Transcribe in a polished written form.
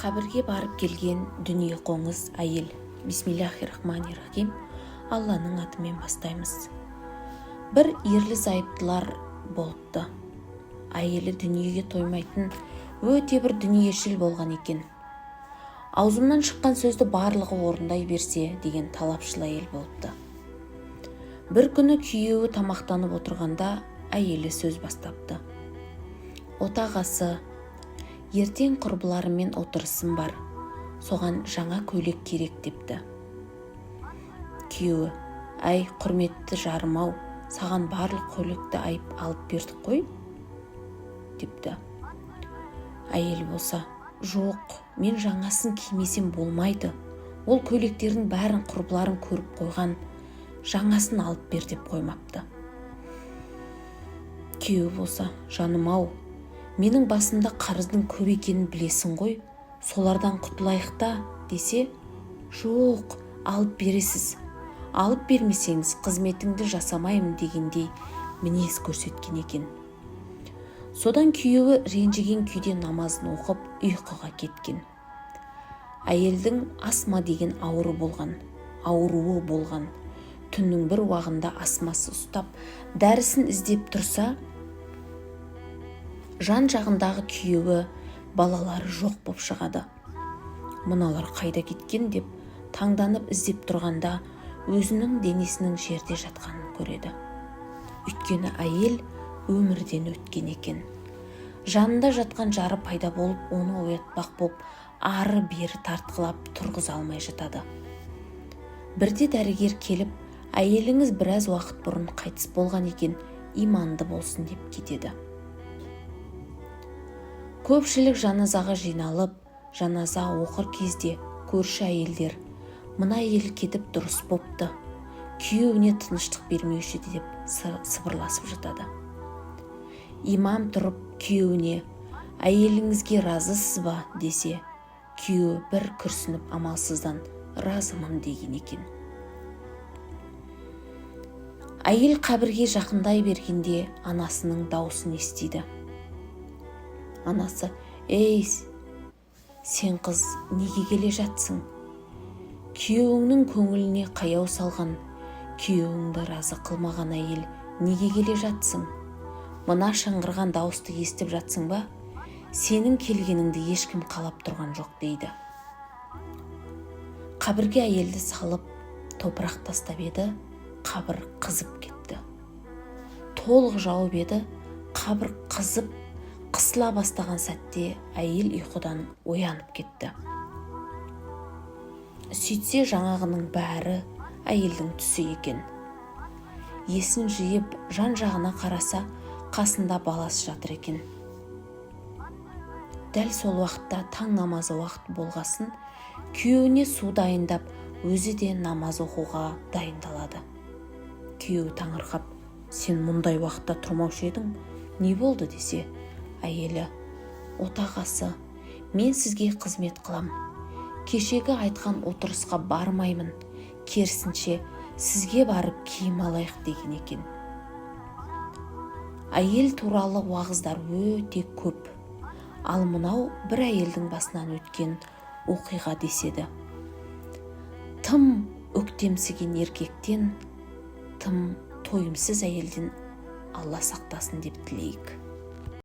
Қабірге барып келген дүние қоңыз әйел. Бисмиллахир-рахманир-рахим. Алланың атымен бастаймыз. Бір ерлі зайыптылар болыпты. Әйелі дүниеге тоймайтын өте бір дүниешіл болған екен. Аузымнан шыққан сөзді барлығы орындай берсе деген талапшыл әйел болыпты. Бір күні күйеуі тамақтанып отырғанда әйелі сөз бастапты. Отағасы, ертең құрбыларымен отырысым бар, соған жаңа көйлек керек депті. Күйеуі, әй құрметті жарым-ау, саған барлық көйлекті алып бердік қой, депті. Әйел болса, жоқ, мен жаңасын кимесем болмайды, ол көйлектердің бәрін құрбыларым көріп қойған, жаңасын алып бер деп қоймапты. Күйеуі болса, жаным-ау, менің басымда қарыздың көп екенін білесің ғой, солардан құтылайық та десе, жоқ, алып бересіз, алып бермесеңіз қызметіңді жасамаймын дегендей мінез көрсеткен екен. Содан күйеуі ренжіген күйде намазын оқып ұйқыға кеткен. Әйелдің астма деген ауруы болған. Түннің бір уағында астмасы ұстап, дәрісін іздеп тұрса, жан жағындағы күйеуі, балалары жоқ боп шығады. Мыналар қайда кеткен деп таңданып іздеп тұрғанда өзінің денесінің жерде жатқанын көреді. Өйткені әйел өмірден өткен екен. Жанында жатқан жары пайда болып, оны оятпақ боп, ары-бері тартқылап тұрғыза алмай жатады. Бірде дәрігер келіп, әйеліңіз біраз уақыт бұрын қайтыс болған екен, иманды болсын деп кетеді. Көпшілік жаназаға жиналып, жаназа оқыр кезде көрші әйелдер, мына әйел кетіп дұрыс бопты, күйеуіне тыныштық бермеуші деп сыбырласып жатады. Имам тұрып күйеуіне, әйеліңізге разысыз ба десе, күйеуі бір күрсініп амалсыздан разымын деген екен. Әйел қабірге жақындай бергенде анасының даусын естиді. Анасы, ей, сен қыз неге келе жатсың? Күйеуіңнің көңіліне қаяу салған, күйеуіңді разы қылмаған әйел неге келе жатсың? Мына шыңғырған дауысты естіп жатсың ба? Сенің келгеніңді ешкім қалап тұрған жоқ дейді. Қабірге әйелді салып, топырақ тастап еді, қабір қызып кетті. Толық жауып еді, қабір қызып, қысыла бастаған сәтте әйел ұйқыдан оянып кетті. Сөйтсе жаңағының бәрі әйелдің түсі екен. Есін жиып, жан-жағына қараса, қасында баласы жатыр екен. Дәл сол уақытта таң намазы уақыт болғасын, күйеуіне су дайындап, өзі де намаз оқуға дайындалады. Күйеуі таңырқап, сен мұндай уақытта тұрмаушы едің, не болды десе, әйелі, отағасы, мен сізге қызмет қылам. Кешегі айтқан отырысқа бармаймын, керісінше сізге барып киім алайық деген екен. Әйел туралы уағыздар өте көп, ал мынау бір әйелдің басынан өткен оқиға деседі. Тым өктемсіген еркектен, тым тойымсыз әйелден Алла сақтасын деп тілейік.